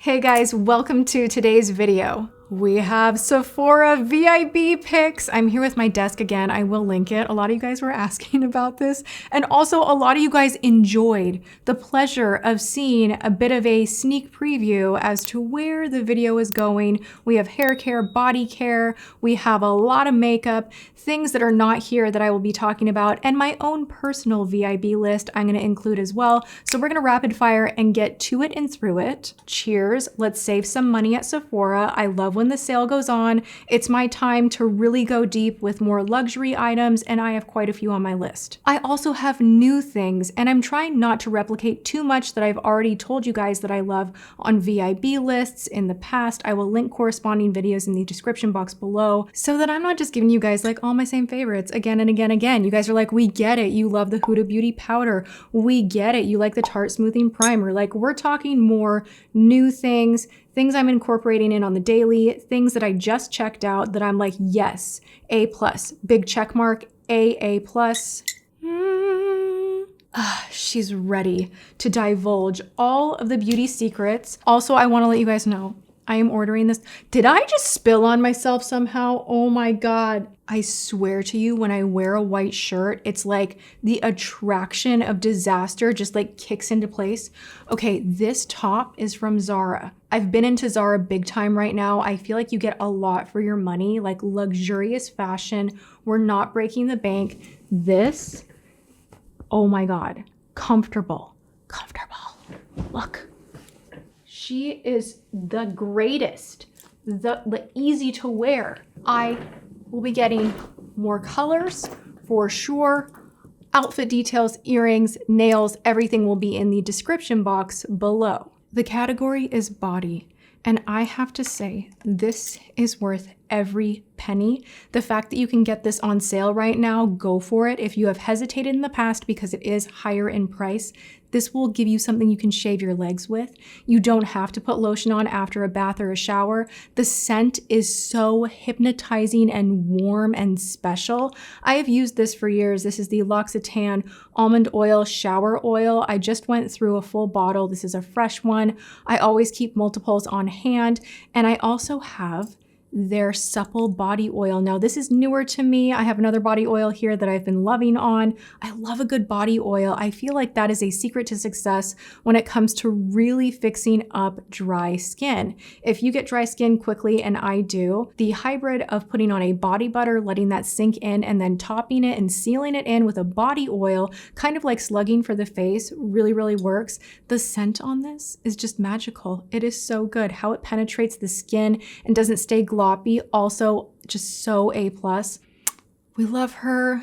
Hey guys, welcome to today's video. We have Sephora VIB picks. I'm here with my desk again. I will link it. A lot of you guys were asking about this. And also a lot of you guys enjoyed the pleasure of seeing a bit of a sneak preview as to where the video is going. We have hair care, body care. We have a lot of makeup, things that are not here that I will be talking about, and my own personal VIB list I'm gonna include as well. So we're gonna rapid fire and get to it and through it. Cheers. Let's save some money at Sephora. I love when the sale goes on. It's my time to really go deep with more luxury items, and I have quite a few on my list. I also have new things, and I'm trying not to replicate too much that I've already told you guys that I love on VIB lists in the past. I will link corresponding videos in the description box below so that I'm not just giving you guys like all my same favorites again and again and again. You guys are like, we get it. You love the Huda Beauty powder. We get it. You like the Tarte Smoothing Primer. Like, we're talking more new things I'm incorporating in on the daily, things that I just checked out that I'm like, yes, A+, big check mark, A+. She's ready to divulge all of the beauty secrets. Also, I want to let you guys know, I am ordering this. Did I just spill on myself somehow? Oh my God. I swear to you, when I wear a white shirt, it's like the attraction of disaster just like kicks into place. Okay, this top is from Zara. I've been into Zara big time right now. I feel like you get a lot for your money, like luxurious fashion. We're not breaking the bank. This, oh my God, comfortable. Look. She is the greatest, the easy to wear. I will be getting more colors for sure. Outfit details, earrings, nails, everything will be in the description box below. The category is body, and I have to say, this is worth every penny. The fact that you can get this on sale right now, go for it. If you have hesitated in the past because it is higher in price, this will give you something you can shave your legs with. You don't have to put lotion on after a bath or a shower. The scent is so hypnotizing and warm and special. I have used this for years. This is the L'Occitane Almond Oil Shower Oil. I just went through a full bottle. This is a fresh one. I always keep multiples on hand, and I also have their Supple body oil. Now, this is newer to me. I have another body oil here that I've been loving on. I love a good body oil. I feel like that is a secret to success when it comes to really fixing up dry skin. If you get dry skin quickly, and I do, the hybrid of putting on a body butter, letting that sink in, and then topping it and sealing it in with a body oil, kind of like slugging for the face, really, really works. The scent on this is just magical. It is so good. How it penetrates the skin and doesn't stay glossy. Also just so A+. We love her.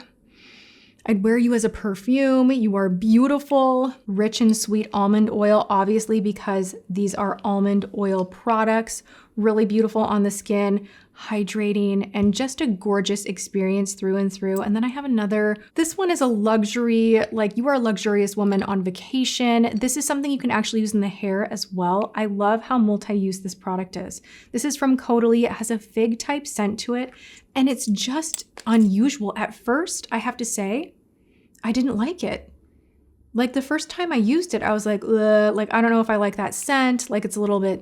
I'd wear you as a perfume. You are beautiful. Rich and sweet almond oil, obviously, because these are almond oil products. Really beautiful on the skin, hydrating, and just a gorgeous experience through and through. And then I have another, this one is a luxury, like you are a luxurious woman on vacation. This is something you can actually use in the hair as well. I love how multi-use this product is. This is from Caudalíe. It has a fig type scent to it, and it's just unusual. At first, I have to say, I didn't like it. Like the first time I used it, I was like, ugh, like I don't know if I like that scent, like it's a little bit,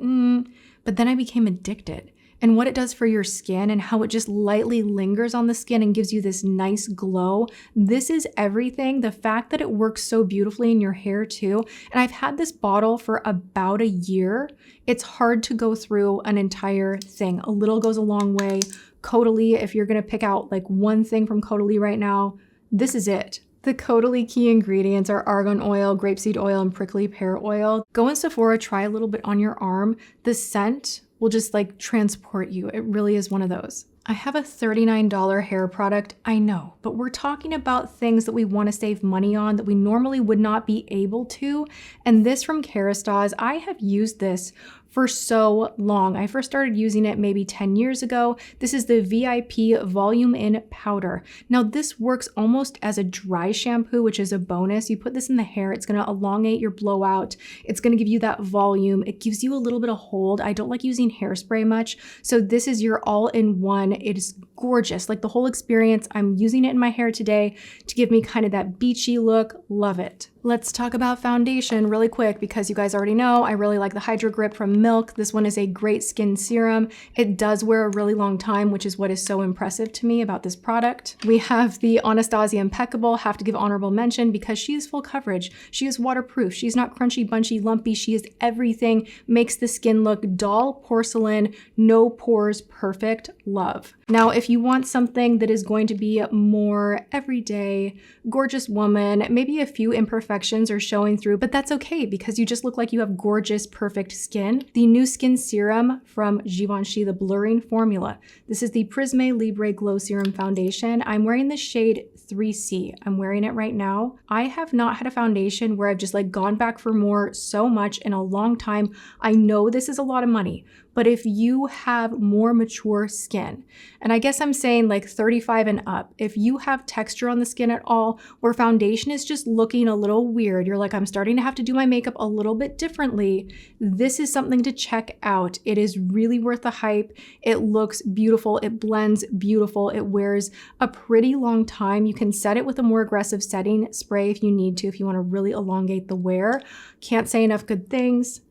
but then I became addicted. And what it does for your skin and how it just lightly lingers on the skin and gives you this nice glow. This is everything. The fact that it works so beautifully in your hair too. And I've had this bottle for about a year. It's hard to go through an entire thing. A little goes a long way. Caudalíe, if you're gonna pick out like one thing from Caudalíe right now, this is it. The Caudalíe key ingredients are argan oil, grapeseed oil, and prickly pear oil. Go in Sephora, try a little bit on your arm. The scent will just like transport you. It really is one of those. I have a $39 hair product, I know, but we're talking about things that we want to save money on that we normally would not be able to. And this from Kérastase, I have used this for so long. I first started using it maybe 10 years ago. This is the VIP Volume In Powder. Now this works almost as a dry shampoo, which is a bonus. You put this in the hair, it's gonna elongate your blowout. It's gonna give you that volume. It gives you a little bit of hold. I don't like using hairspray much, so this is your all-in-one. It is gorgeous, like the whole experience. I'm using it in my hair today to give me kind of that beachy look. Love it. Let's talk about foundation really quick because you guys already know I really like the Hydro Grip from Milk. This one is a great skin serum. It does wear a really long time, which is what is so impressive to me about this product. We have the Anastasia Impeccable. Have to give honorable mention because she is full coverage. She is waterproof. She's not crunchy, bunchy, lumpy. She is everything. Makes the skin look doll, porcelain, no pores, perfect. Love. Now, if you want something that is going to be more everyday, gorgeous woman, maybe a few imperfections are showing through, but that's okay because you just look like you have gorgeous, perfect skin. The new skin serum from Givenchy, the blurring formula. This is the Prisme Libre Glow Serum Foundation. I'm wearing the shade 3C. I'm wearing it right now. I have not had a foundation where I've just like gone back for more so much in a long time. I know this is a lot of money, but if you have more mature skin, and I guess I'm saying like 35 and up, if you have texture on the skin at all, where foundation is just looking a little weird, you're like, I'm starting to have to do my makeup a little bit differently, this is something to check out. It is really worth the hype. It looks beautiful. It blends beautiful. It wears a pretty long time. You can set it with a more aggressive setting spray if you need to, if you want to really elongate the wear. Can't say enough good things.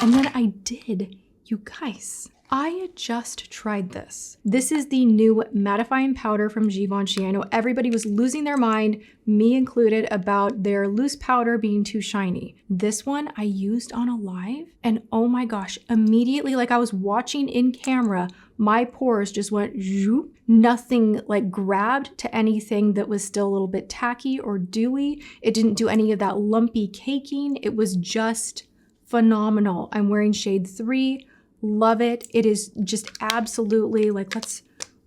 And then I did. You guys, I just tried this. This is the new mattifying powder from Givenchy. I know everybody was losing their mind, me included, about their loose powder being too shiny. This one I used on a live and oh my gosh, immediately, like I was watching in camera, my pores just went zoop. Nothing like grabbed to anything that was still a little bit tacky or dewy. It didn't do any of that lumpy caking. It was just phenomenal. I'm wearing shade 3. Love it. It is just absolutely like,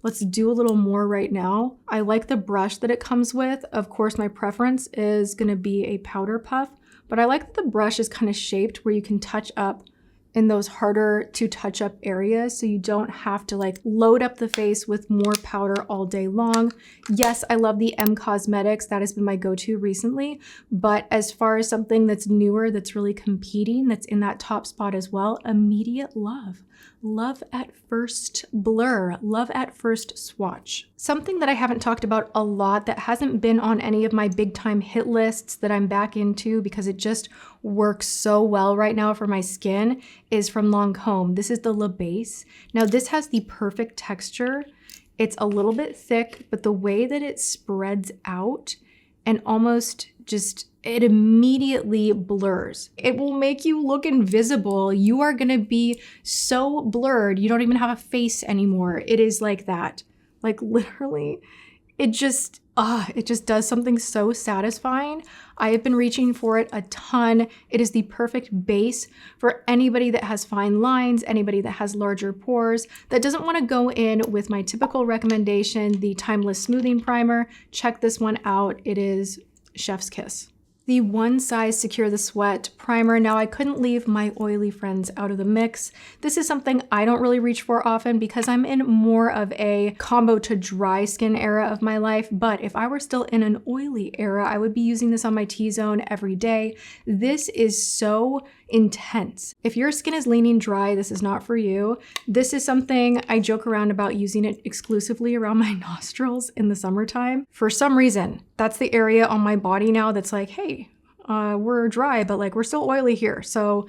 let's do a little more right now. I like the brush that it comes with. Of course, my preference is going to be a powder puff, but I like that the brush is kind of shaped where you can touch up in those harder to touch up areas so you don't have to like load up the face with more powder all day long. Yes, I love the M Cosmetics. That has been my go-to recently. But as far as something that's newer, that's really competing, that's in that top spot as well, immediate love. Love at first blur, love at first swatch. Something that I haven't talked about a lot that hasn't been on any of my big time hit lists that I'm back into because it just works so well right now for my skin is from Lancome. This is the La Base. Now this has the perfect texture. It's a little bit thick, but the way that it spreads out and almost just, it immediately blurs. It will make you look invisible. You are gonna be so blurred, you don't even have a face anymore. It is like that. Like literally, it just does something so satisfying. I have been reaching for it a ton. It is the perfect base for anybody that has fine lines, anybody that has larger pores, that doesn't want to go in with my typical recommendation, the Timeless Smoothing Primer. Check this one out. It is chef's kiss. The One Size Secure the Sweat primer. Now I couldn't leave my oily friends out of the mix. This is something I don't really reach for often because I'm in more of a combo to dry skin era of my life. But if I were still in an oily era, I would be using this on my T-zone every day. This is so intense. If your skin is leaning dry, this is not for you. This is something I joke around about using it exclusively around my nostrils in the summertime. For some reason, that's the area on my body now that's like, hey, we're dry, but like we're still oily here. So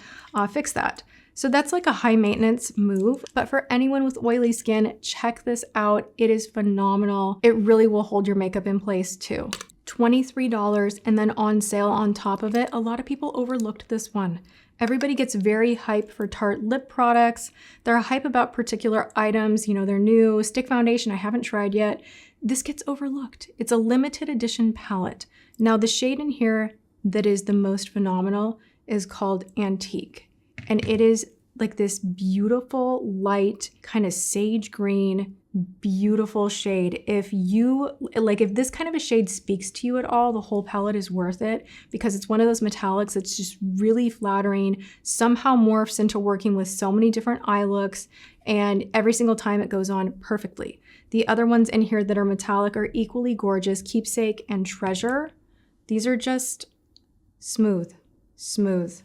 fix that. So that's like a high maintenance move. But for anyone with oily skin, check this out. It is phenomenal. It really will hold your makeup in place too. $23 and then on sale on top of it. A lot of people overlooked this one. Everybody gets very hype for Tarte lip products. They're hype about particular items. You know, they're new. Stick foundation I haven't tried yet. This gets overlooked. It's a limited edition palette. Now the shade in here that is the most phenomenal is called Antique. And it is like this beautiful, light, kind of sage green, beautiful shade. If this kind of a shade speaks to you at all, the whole palette is worth it because it's one of those metallics that's just really flattering, somehow morphs into working with so many different eye looks, and every single time it goes on perfectly. The other ones in here that are metallic are equally gorgeous, Keepsake and Treasure. These are just smooth, smooth.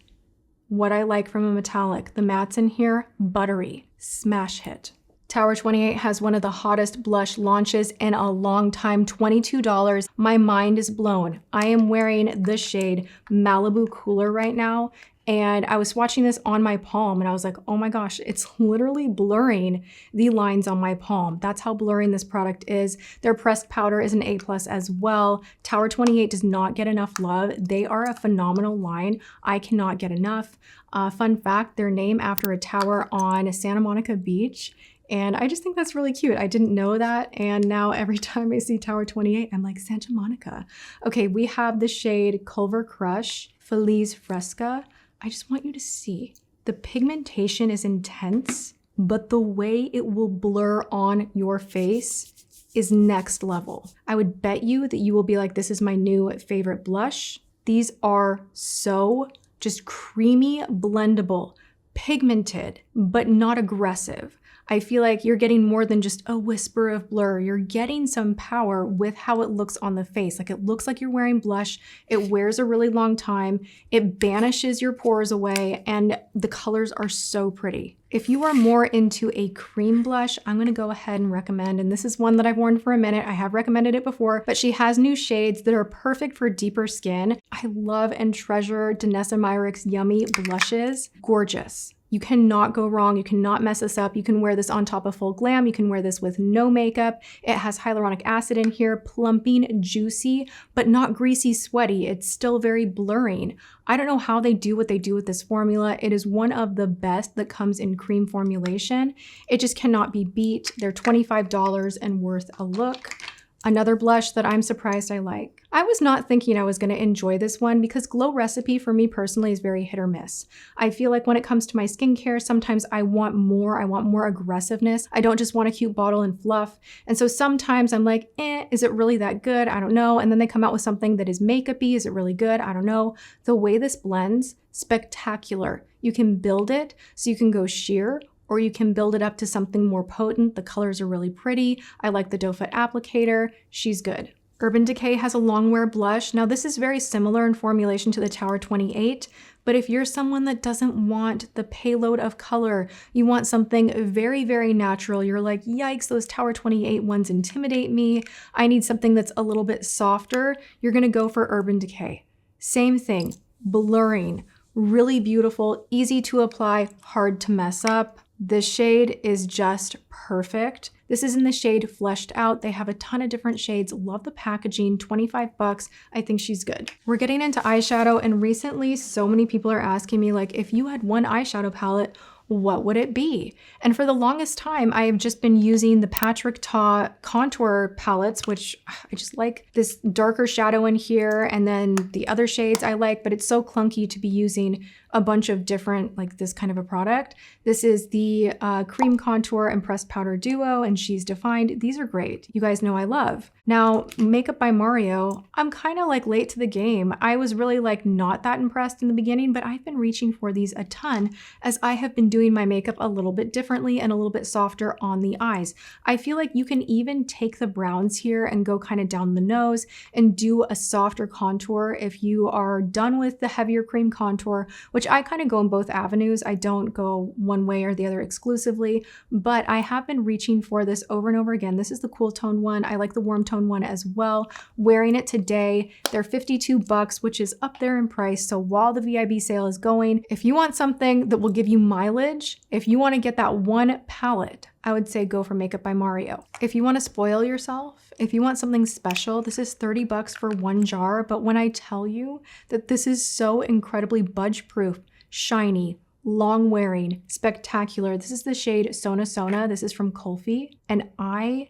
What I like from a metallic. The mattes in here, buttery, smash hit. Tower 28 has one of the hottest blush launches in a long time, $22. My mind is blown. I am wearing the shade Malibu Cooler right now, and I was swatching this on my palm and I was like, oh my gosh, it's literally blurring the lines on my palm. That's how blurring this product is. Their pressed powder is an A+ as well. Tower 28 does not get enough love. They are a phenomenal line. I cannot get enough. Fun fact, they're named after a tower on Santa Monica Beach. And I just think that's really cute. I didn't know that. And now every time I see Tower 28, I'm like, Santa Monica. Okay, we have the shade Culver Crush Feliz Fresca. I just want you to see the pigmentation is intense, but the way it will blur on your face is next level. I would bet you that you will be like, this is my new favorite blush. These are so just creamy, blendable, pigmented, but not aggressive. I feel like you're getting more than just a whisper of blur. You're getting some power with how it looks on the face. Like it looks like you're wearing blush. It wears a really long time. It banishes your pores away, and the colors are so pretty. If you are more into a cream blush, I'm gonna go ahead and recommend, and this is one that I've worn for a minute. I have recommended it before, but she has new shades that are perfect for deeper skin. I love and treasure Danessa Myricks Yummy blushes. Gorgeous. You cannot go wrong. You cannot mess this up. You can wear this on top of full glam. You can wear this with no makeup. It has hyaluronic acid in here, plumping, juicy, but not greasy, sweaty. It's still very blurring. I don't know how they do what they do with this formula. It is one of the best that comes in cream formulation. It just cannot be beat. They're $25 and worth a look. Another blush that I'm surprised I like. I was not thinking I was going to enjoy this one because Glow Recipe for me personally is very hit or miss. I feel like when it comes to my skincare, sometimes I want more aggressiveness. I don't just want a cute bottle and fluff. And so sometimes I'm like, is it really that good? I don't know. And then they come out with something that is makeup-y. Is it really good? I don't know. The way this blends, spectacular. You can build it so you can go sheer, or you can build it up to something more potent. The colors are really pretty. I like the doe foot applicator. She's good. Urban Decay has a long wear blush. Now this is very similar in formulation to the Tower 28, but if you're someone that doesn't want the payload of color, you want something very, very natural. You're like, yikes, those Tower 28 ones intimidate me. I need something that's a little bit softer. You're gonna go for Urban Decay. Same thing, blurring, really beautiful, easy to apply, hard to mess up. This shade is just perfect. This is in the shade Fleshed Out. They have a ton of different shades. Love the packaging, 25 bucks. I think she's good. We're getting into eyeshadow, and recently so many people are asking me, like, if you had one eyeshadow palette, what would it be? And for the longest time, I have just been using the Patrick Ta contour palettes, which I just like this darker shadow in here, and then the other shades I like, but it's so clunky to be using a bunch of different, like this kind of a product. This is the Cream Contour and Pressed Powder Duo, and She's Defined. These are great. You guys know I love. Now, Makeup by Mario, I'm kind of like late to the game. I was really like not that impressed in the beginning, but I've been reaching for these a ton as I have been doing my makeup a little bit differently and a little bit softer on the eyes. I feel like you can even take the browns here and go kind of down the nose and do a softer contour if you are done with the heavier cream contour, which I kind of go in both avenues. I don't go one way or the other exclusively, but I have been reaching for this over and over again. This is the cool tone one. I like the warm tone one as well. Wearing it today. They're 52 bucks, which is up there in price. So while the VIB sale is going, if you want something that will give you mileage, if you want to get that one palette, I would say go for Makeup by Mario. If you want to spoil yourself, if you want something special, this is 30 bucks for one jar. But when I tell you that this is so incredibly budge-proof, shiny, long wearing, spectacular. This is the shade Sona Sona. This is from Kulfi, and I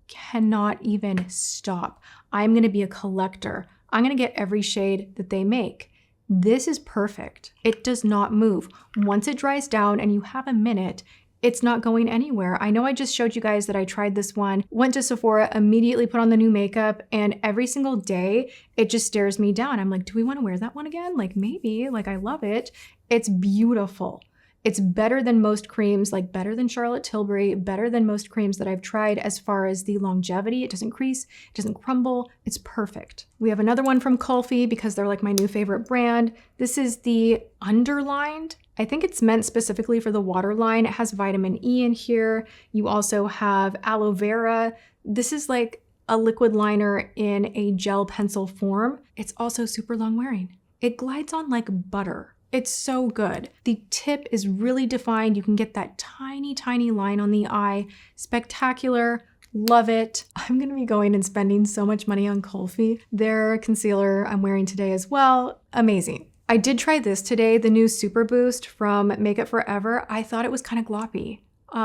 cannot even stop. I'm gonna be a collector. I'm gonna get every shade that they make. This is perfect. It does not move. Once it dries down and you have a minute, it's not going anywhere. I know I just showed you guys that I tried this one, went to Sephora, immediately put on the new makeup, and every single day it just stares me down. I'm like, do we want to wear that one again? Like maybe, like I love it. It's beautiful. It's better than most creams, like better than Charlotte Tilbury, better than most creams that I've tried as far as the longevity. It doesn't crease, it doesn't crumble. It's perfect. We have another one from Kulfi because they're like my new favorite brand. This is the Underlined I think it's meant specifically for the waterline. It has vitamin E in here. You also have aloe vera. This is like a liquid liner in a gel pencil form. It's also super long wearing. It glides on like butter. It's so good. The tip is really defined. You can get that tiny, tiny line on the eye. Spectacular. Love it. I'm going to be going and spending so much money on Kulfi. Their concealer I'm wearing today as well. Amazing. I did try this today, the new Super Boost from Makeup Forever. I thought it was kind of gloppy.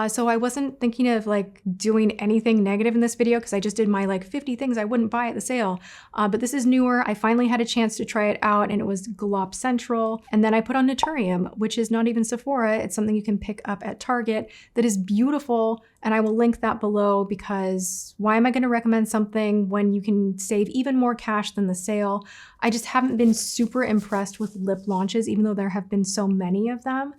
So I wasn't thinking of like doing anything negative in this video because I just did my like 50 things I wouldn't buy at the sale. But this is newer. I finally had a chance to try it out and it was glop central. And then I put on Naturium, which is not even Sephora. It's something you can pick up at Target that is beautiful. And I will link that below because why am I going to recommend something when you can save even more cash than the sale? I just haven't been super impressed with lip launches, even though there have been so many of them.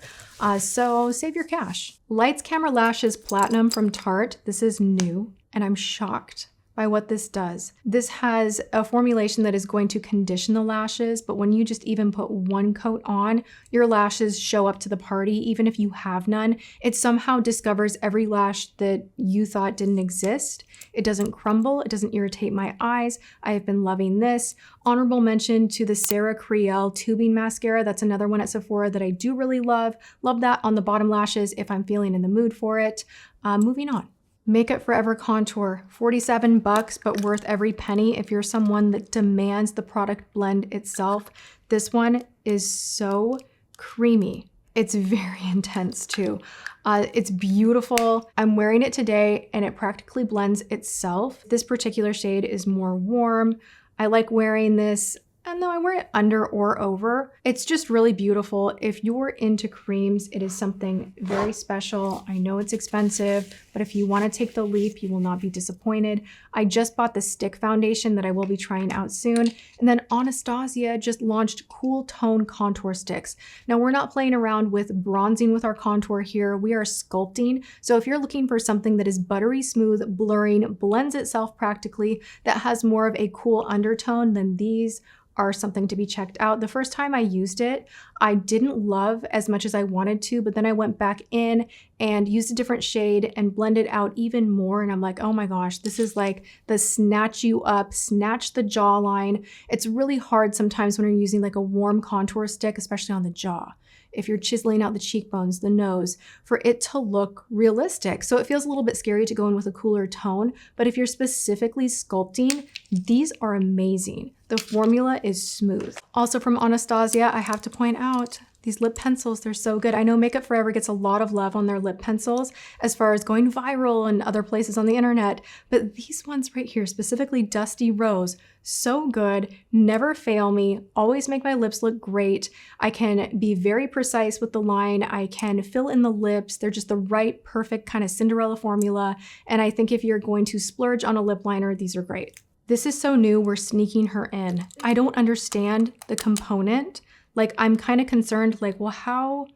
So save your cash. Lights Camera Lashes Platinum from Tarte. This is new and I'm shocked by what this does. This has a formulation that is going to condition the lashes, but when you just even put one coat on, your lashes show up to the party, even if you have none. It somehow discovers every lash that you thought didn't exist. It doesn't crumble, it doesn't irritate my eyes. I have been loving this. Honorable mention to the Sarah Criel Tubing Mascara. That's another one at Sephora that I do really love. Love that on the bottom lashes if I'm feeling in the mood for it. Moving on. Makeup Forever Contour, 47 bucks, but worth every penny if you're someone that demands the product blend itself. This one is so creamy. It's very intense too. It's beautiful. I'm wearing it today and it practically blends itself. This particular shade is more warm. I like wearing this. And though I wear it under or over, it's just really beautiful. If you're into creams, it is something very special. I know it's expensive, but if you want to take the leap, you will not be disappointed. I just bought the stick foundation that I will be trying out soon. And then Anastasia just launched Cool Tone Contour Sticks. Now we're not playing around with bronzing with our contour here. We are sculpting. So if you're looking for something that is buttery smooth, blurring, blends itself practically, that has more of a cool undertone, then these are something to be checked out. The first time I used it, I didn't love as much as I wanted to, but then I went back in and used a different shade and blended out even more. And I'm like, oh my gosh, this is like the snatch you up, snatch the jawline. It's really hard sometimes when you're using like a warm contour stick, especially on the jaw. If you're chiseling out the cheekbones, the nose, for it to look realistic. So it feels a little bit scary to go in with a cooler tone, but if you're specifically sculpting, these are amazing. The formula is smooth. Also from Anastasia, I have to point out, these lip pencils, they're so good. I know Makeup Forever gets a lot of love on their lip pencils as far as going viral and other places on the internet, but these ones right here, specifically Dusty Rose, so good, never fail me, always make my lips look great. I can be very precise with the line. I can fill in the lips. They're just the right, perfect kind of Cinderella formula. And I think if you're going to splurge on a lip liner, these are great. This is so new, we're sneaking her in. I don't understand the component. Like, I'm kind of concerned, like, well, how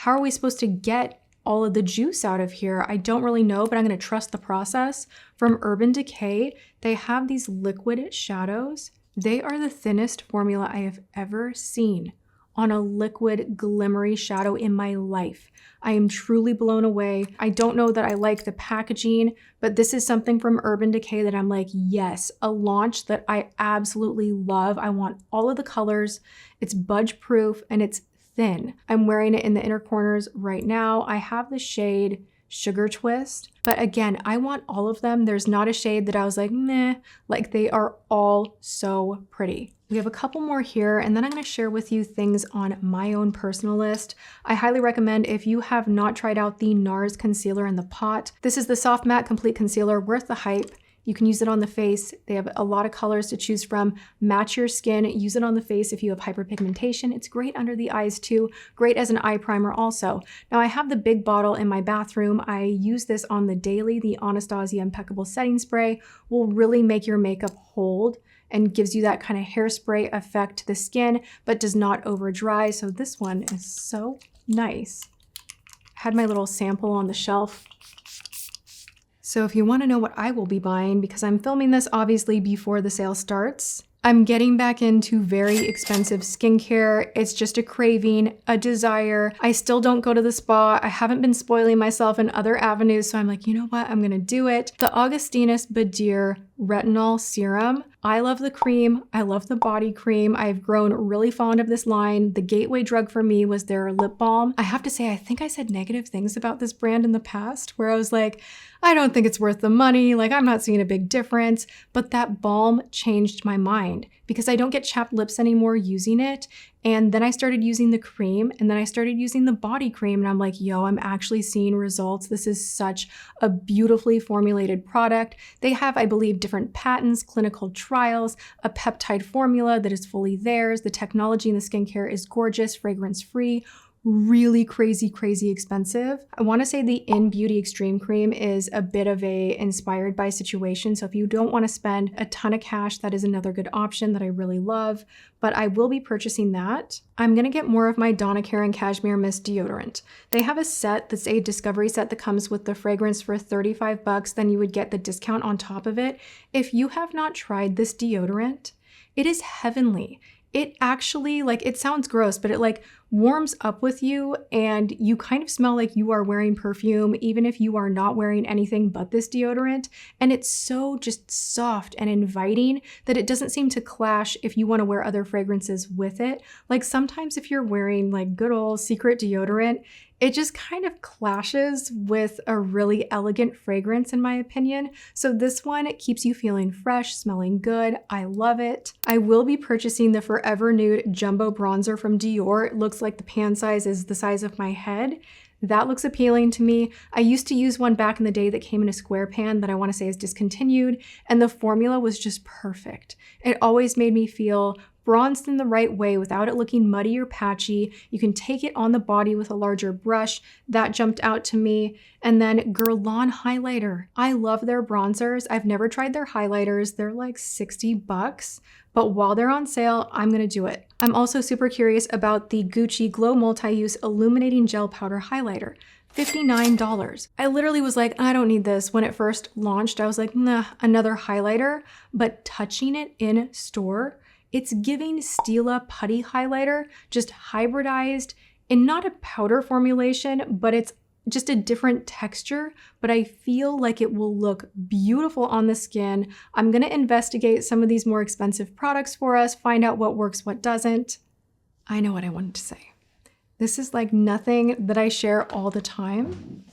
are we supposed to get all of the juice out of here? I don't really know, but I'm going to trust the process. From Urban Decay, they have these liquid shadows. They are the thinnest formula I have ever seen on a liquid glimmery shadow in my life. I am truly blown away. I don't know that I like the packaging, but this is something from Urban Decay that I'm like, yes, a launch that I absolutely love. I want all of the colors. It's budge proof and it's thin. I'm wearing it in the inner corners right now. I have the shade Sugar Twist, but again, I want all of them. There's not a shade that I was like, meh, like they are all so pretty. We have a couple more here, and then I'm going to share with you things on my own personal list. I highly recommend if you have not tried out the NARS concealer in the pot. This is the Soft Matte Complete Concealer, worth the hype. You can use it on the face. They have a lot of colors to choose from. Match your skin. Use it on the face if you have hyperpigmentation. It's great under the eyes too. Great as an eye primer also. Now I have the big bottle in my bathroom. I use this on the daily. The Anastasia Impeccable Setting Spray will really make your makeup hold and gives you that kind of hairspray effect to the skin, but does not over dry. So this one is so nice. Had my little sample on the shelf. So if you want to know what I will be buying, because I'm filming this obviously before the sale starts, I'm getting back into very expensive skincare. It's just a craving, a desire. I still don't go to the spa. I haven't been spoiling myself in other avenues, so I'm like, you know what? I'm gonna do it. The Augustinus Badir Retinol Serum. I love the cream. I love the body cream. I've grown really fond of this line. The gateway drug for me was their lip balm. I have to say, I think I said negative things about this brand in the past where I was like, I don't think it's worth the money. Like, I'm not seeing a big difference. But that balm changed my mind because I don't get chapped lips anymore using it. And then I started using the cream, and then I started using the body cream, and I'm like, yo, I'm actually seeing results. This is such a beautifully formulated product. They have, I believe, different patents, clinical trials, a peptide formula that is fully theirs. The technology in the skincare is gorgeous, fragrance-free, really crazy expensive. I want to say the In Beauty Extreme Cream is a bit of a inspired by situation. So if you don't want to spend a ton of cash, that is another good option that I really love, but I will be purchasing that. I'm going to get more of my Donna Karan Cashmere Mist deodorant. They have a set that's a discovery set that comes with the fragrance for $35. Then you would get the discount on top of it. If you have not tried this deodorant, it is heavenly. It actually, like, it sounds gross, but it like warms up with you and you kind of smell like you are wearing perfume, even if you are not wearing anything but this deodorant. And it's so just soft and inviting that it doesn't seem to clash if you want to wear other fragrances with it. Like sometimes if you're wearing like good old secret deodorant, it just kind of clashes with a really elegant fragrance, in my opinion. So this one, it keeps you feeling fresh, smelling good. I love it. I will be purchasing the Forever Nude Jumbo Bronzer from Dior. It looks like the pan size is the size of my head. That looks appealing to me. I used to use one back in the day that came in a square pan that I want to say is discontinued, and the formula was just perfect. It always made me feel bronzed in the right way without it looking muddy or patchy. You can take it on the body with a larger brush. That jumped out to me. And then Guerlain highlighter. I love their bronzers. I've never tried their highlighters. They're like $60, but while they're on sale, I'm gonna do it. I'm also super curious about the Gucci Glow Multi-Use Illuminating Gel Powder Highlighter. $59. I literally was like, I don't need this. When it first launched, I was like, nah, another highlighter. But touching it in store, it's giving Stila Putty Highlighter, just hybridized in not a powder formulation, but it's just a different texture, but I feel like it will look beautiful on the skin. I'm gonna investigate some of these more expensive products for us, find out what works, what doesn't. I know what I wanted to say. This is like nothing that I share all the time.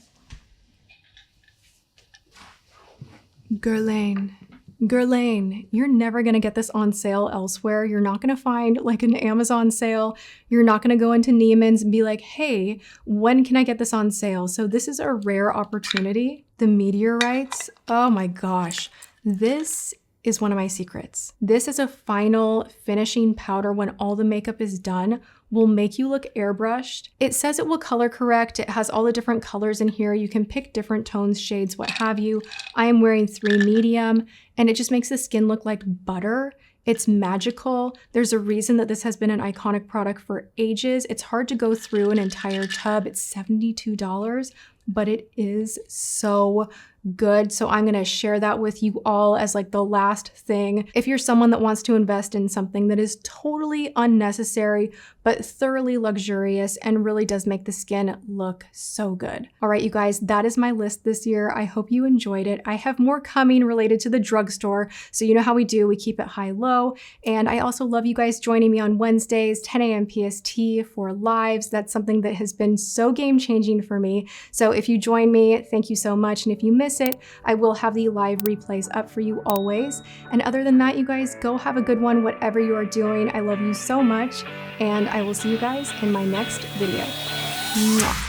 Guerlain, you're never gonna get this on sale elsewhere. You're not gonna find like an Amazon sale. You're not gonna go into Neiman's and be like, hey, when can I get this on sale? So this is a rare opportunity. The meteorites, oh my gosh. This is one of my secrets. This is a final finishing powder when all the makeup is done. Will make you look airbrushed. It says it will color correct. It has all the different colors in here. You can pick different tones, shades, what have you. I am wearing 3 medium, and it just makes the skin look like butter. It's magical. There's a reason that this has been an iconic product for ages. It's hard to go through an entire tub. It's $72, but it is so good. So I'm gonna share that with you all as like the last thing. If you're someone that wants to invest in something that is totally unnecessary, but thoroughly luxurious and really does make the skin look so good. All right, you guys, that is my list this year. I hope you enjoyed it. I have more coming related to the drugstore. So you know how we do, we keep it high-low. And I also love you guys joining me on Wednesdays, 10 a.m. PST for lives. That's something that has been so game-changing for me. So if you join me, thank you so much. And if you miss it, I will have the live replays up for you always. And other than that, you guys, go have a good one, whatever you are doing. I love you so much, and I will see you guys in my next video. Mwah.